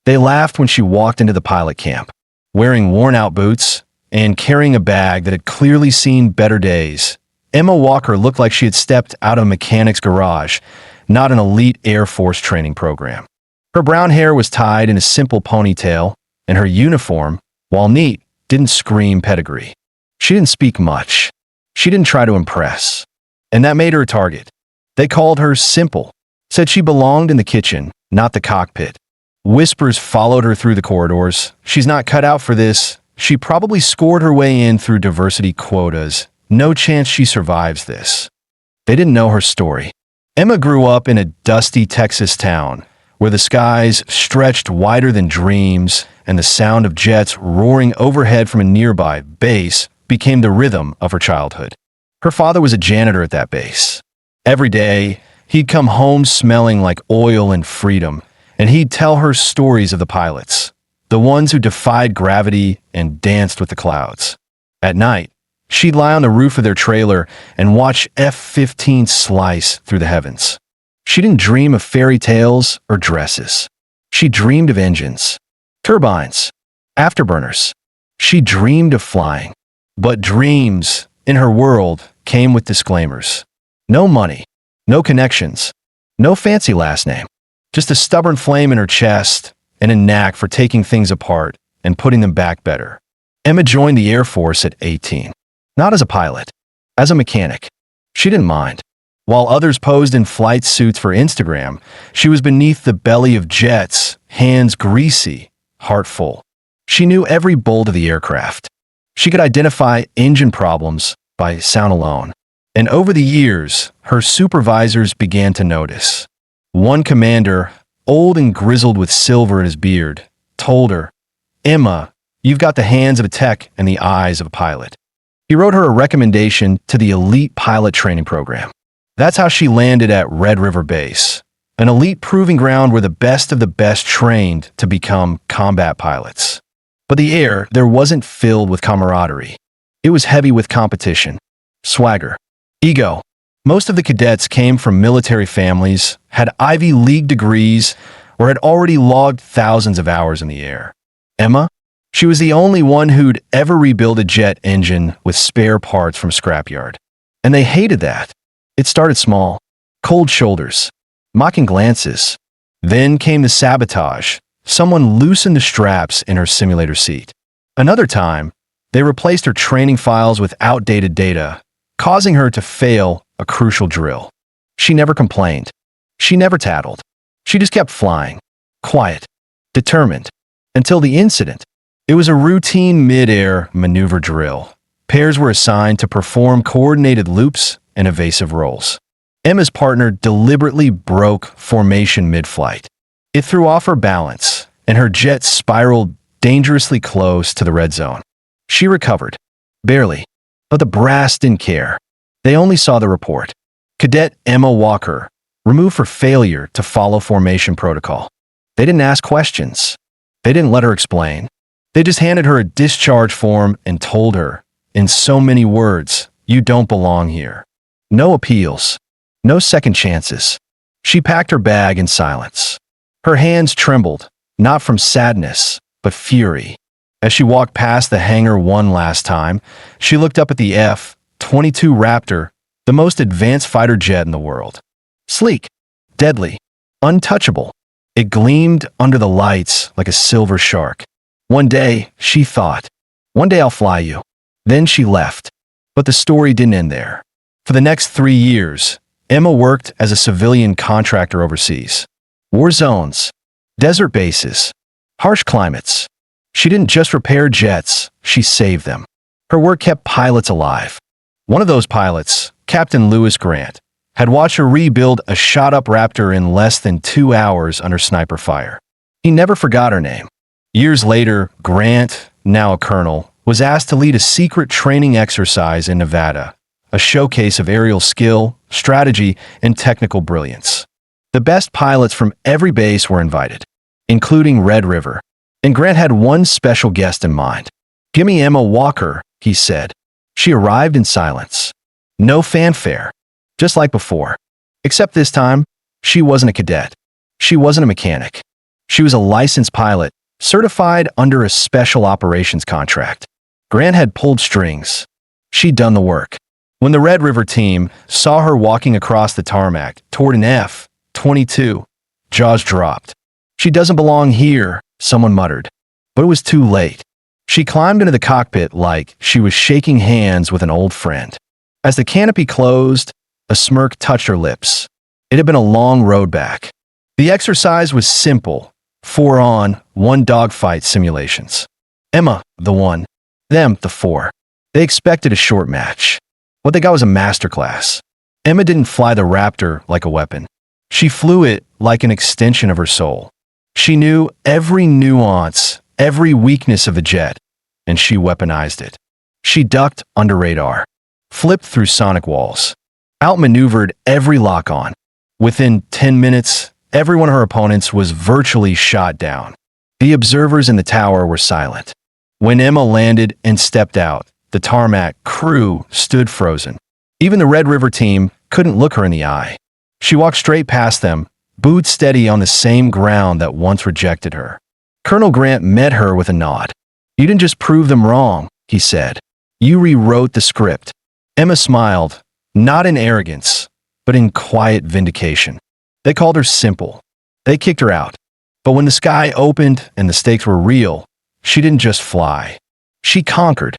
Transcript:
They laughed when she walked into the pilot camp, wearing worn-out boots and carrying a bag that had clearly seen better days. Emma Walker looked like she had stepped out of a mechanic's garage, not an elite Air Force training program. Her brown hair was tied in a simple ponytail, and her uniform, while neat, didn't scream pedigree. She didn't speak much. She didn't try to impress. And that made her a target. They called her simple, said she belonged in the kitchen, not the cockpit. Whispers followed her through the corridors. She's not cut out for this. She probably scored her way in through diversity quotas. No chance she survives this. They didn't know her story. Emma grew up in a dusty Texas town where the skies stretched wider than dreams and the sound of jets roaring overhead from a nearby base became the rhythm of her childhood. Her father was a janitor at that base. Every day, he'd come home smelling like oil and freedom, and he'd tell her stories of the pilots, the ones who defied gravity and danced with the clouds. At night, she'd lie on the roof of their trailer and watch F-15 slice through the heavens. She didn't dream of fairy tales or dresses. She dreamed of engines, turbines, afterburners. She dreamed of flying. But dreams, in her world, came with disclaimers. No money, no connections, no fancy last name. Just a stubborn flame in her chest and a knack for taking things apart and putting them back better. Emma joined the Air Force at 18. Not as a pilot, as a mechanic. She didn't mind. While others posed in flight suits for Instagram, she was beneath the belly of jets, hands greasy, heart full. She knew every bolt of the aircraft. She could identify engine problems by sound alone. And over the years, her supervisors began to notice. One commander, old and grizzled with silver in his beard, told her, "Emma, you've got the hands of a tech and the eyes of a pilot." He wrote her a recommendation to the elite pilot training program. That's how she landed at Red River Base, an elite proving ground where the best of the best trained to become combat pilots. But the air there wasn't filled with camaraderie. It was heavy with competition, swagger, ego. Most of the cadets came from military families, had Ivy League degrees, or had already logged thousands of hours in the air. Emma? She was the only one who'd ever rebuilt a jet engine with spare parts from scrapyard. And they hated that. It started small, cold shoulders, mocking glances. Then came the sabotage. Someone loosened the straps in her simulator seat. Another time, they replaced her training files with outdated data, causing her to fail a crucial drill. She never complained. She never tattled. She just kept flying, quiet, determined, until the incident. It was a routine mid-air maneuver drill. Pairs were assigned to perform coordinated loops and evasive rolls. Emma's partner deliberately broke formation mid-flight. It threw off her balance, and her jet spiraled dangerously close to the red zone. She recovered, barely, but the brass didn't care. They only saw the report. Cadet Emma Walker, removed for failure to follow formation protocol. They didn't ask questions. They didn't let her explain. They just handed her a discharge form and told her, in so many words, "You don't belong here." No appeals. No second chances. She packed her bag in silence. Her hands trembled, not from sadness, but fury. As she walked past the hangar one last time, she looked up at the F-22 Raptor, the most advanced fighter jet in the world. Sleek, deadly, untouchable. It gleamed under the lights like a silver shark. One day, she thought, one day I'll fly you. Then she left. But the story didn't end there. For the next 3 years, Emma worked as a civilian contractor overseas. War zones, desert bases, harsh climates. She didn't just repair jets, she saved them. Her work kept pilots alive. One of those pilots, Captain Lewis Grant, had watched her rebuild a shot-up Raptor in less than 2 hours under sniper fire. He never forgot her name. Years later, Grant, now a colonel, was asked to lead a secret training exercise in Nevada, a showcase of aerial skill, strategy, and technical brilliance. The best pilots from every base were invited, including Red River. And Grant had one special guest in mind. "Gimme Emma Walker," he said. She arrived in silence. No fanfare. Just like before. Except this time, she wasn't a cadet. She wasn't a mechanic. She was a licensed pilot, certified under a special operations contract. Grant had pulled strings. She'd done the work. When the Red River team saw her walking across the tarmac toward an F-22, jaws dropped. "She doesn't belong here," someone muttered. But it was too late. She climbed into the cockpit like she was shaking hands with an old friend. As the canopy closed, a smirk touched her lips. It had been a long road back. The exercise was simple: 4 on, 1 dogfight simulations. Emma, the 1. Them, the 4. They expected a short match. What they got was a masterclass. Emma didn't fly the Raptor like a weapon. She flew it like an extension of her soul. She knew every nuance, every weakness of the jet, and she weaponized it. She ducked under radar, flipped through sonic walls, outmaneuvered every lock-on. Within 10 minutes, every one of her opponents was virtually shot down. The observers in the tower were silent. When Emma landed and stepped out, the tarmac crew stood frozen. Even the Red River team couldn't look her in the eye. She walked straight past them, boots steady on the same ground that once rejected her. Colonel Grant met her with a nod. "You didn't just prove them wrong," he said. "You rewrote the script." Emma smiled, not in arrogance, but in quiet vindication. They called her simple. They kicked her out. But when the sky opened and the stakes were real, she didn't just fly. She conquered.